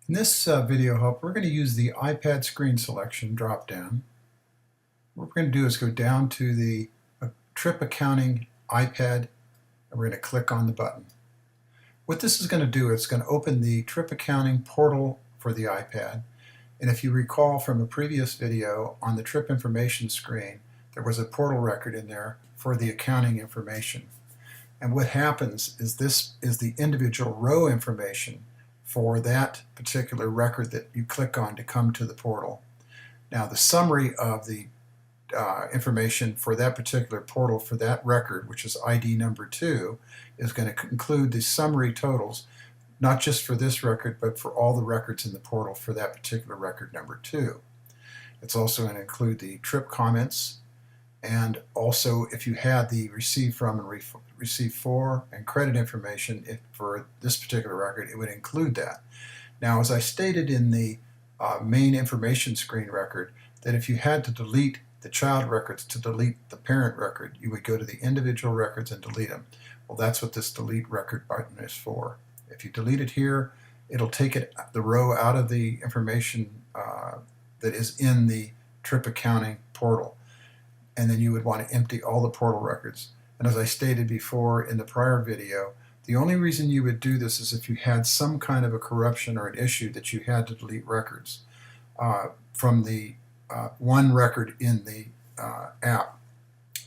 In this video help, we're going to use the iPad screen selection drop-down. What we're going to do is go down to the Trip Accounting iPad, and we're going to click on the button. What this is going to do, it's going to open the Trip Accounting portal for the iPad. And if you recall from a previous video, on the trip information screen, there was a portal record in there for the accounting information. And what happens is this is the individual row information for that particular record that you click on to come to the portal. Now the summary of the information for that particular portal for that record, which is ID number 2, is going to include the summary totals, not just for this record, but for all the records in the portal for that particular record number 2. It's also going to include the trip comments, and also if you had the receive from and receive for and credit information for this particular record, it would include that. Now, as I stated in the main information screen record, that if you had to delete the child records to delete the parent record, you would go to the individual records and delete them. Well, that's what this delete record button is for. If you delete it here, it'll take the row out of the information that is in the trip accounting portal. And then you would want to empty all the portal records. And as I stated before in the prior video, the only reason you would do this is if you had some kind of a corruption or an issue that you had to delete records from the one record in the app.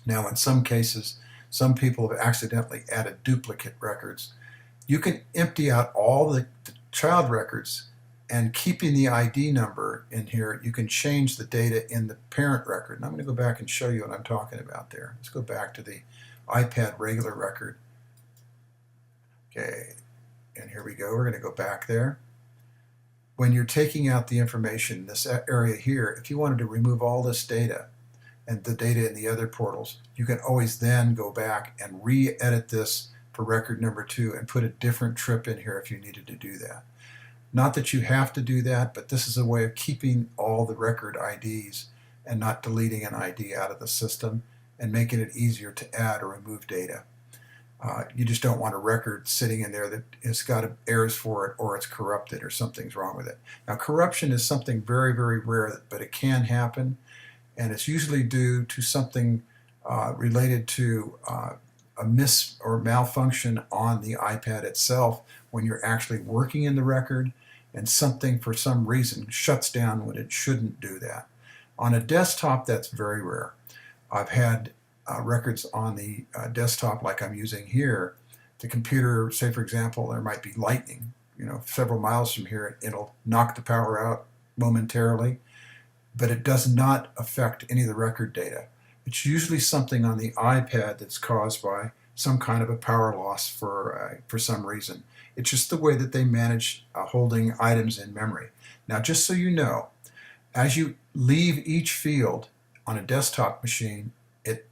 Now, in some cases, some people have accidentally added duplicate records. You can empty out all the child records, and keeping the ID number in here, you can change the data in the parent record. And I'm going to go back and show you what I'm talking about there. Let's go back to the iPad regular record. Okay, and here we go. We're going to go back there. When you're taking out the information, this area here, if you wanted to remove all this data and the data in the other portals, you can always then go back and re-edit this for record number 2 and put a different trip in here if you needed to do that. Not that you have to do that, but this is a way of keeping all the record IDs and not deleting an ID out of the system and making it easier to add or remove data. You just don't want a record sitting in there that has got errors for it, or it's corrupted, or something's wrong with it. Now, corruption is something very, very rare, but it can happen, and it's usually due to something related to a miss or malfunction on the iPad itself when you're actually working in the record, and something for some reason shuts down when it shouldn't do that. On a desktop, that's very rare. I've had records on the desktop like I'm using here. The computer, say for example, there might be lightning, several miles from here, it'll knock the power out momentarily, but it does not affect any of the record data. It's usually something on the iPad that's caused by some kind of a power loss for some reason. It's just the way that they manage holding items in memory. Now, just so you know, as you leave each field on a desktop machine, it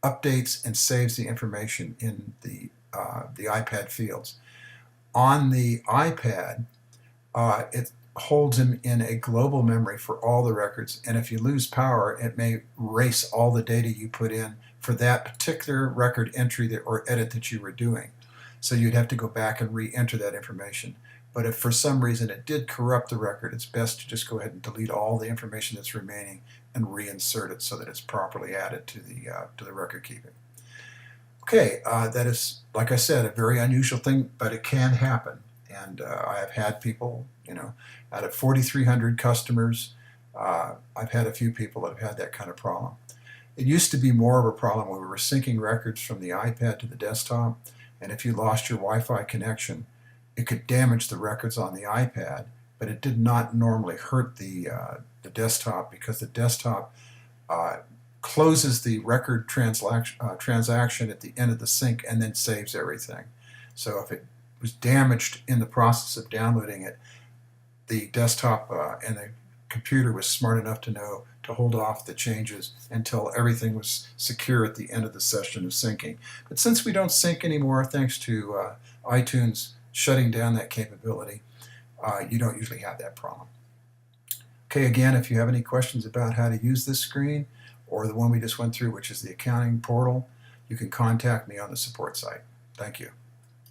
updates and saves the information in the iPad fields. On the iPad, it holds them in a global memory for all the records, and if you lose power, it may erase all the data you put in for that particular record entry or edit that you were doing. So you'd have to go back and re-enter that information. But if for some reason it did corrupt the record, it's best to just go ahead and delete all the information that's remaining and reinsert it so that it's properly added to the record keeping. Okay, that is, like I said, a very unusual thing, but it can happen. And I have had people, out of 4,300 customers, I've had a few people that have had that kind of problem. It used to be more of a problem when we were syncing records from the iPad to the desktop, and if you lost your Wi-Fi connection, it could damage the records on the iPad, but it did not normally hurt the desktop, because the desktop closes the record transaction at the end of the sync and then saves everything. So if it was damaged in the process of downloading it, the desktop and the computer was smart enough to know to hold off the changes until everything was secure at the end of the session of syncing. But since we don't sync anymore, thanks to iTunes shutting down that capability, you don't usually have that problem. Okay, again, if you have any questions about how to use this screen, or the one we just went through, which is the accounting portal, you can contact me on the support site. Thank you.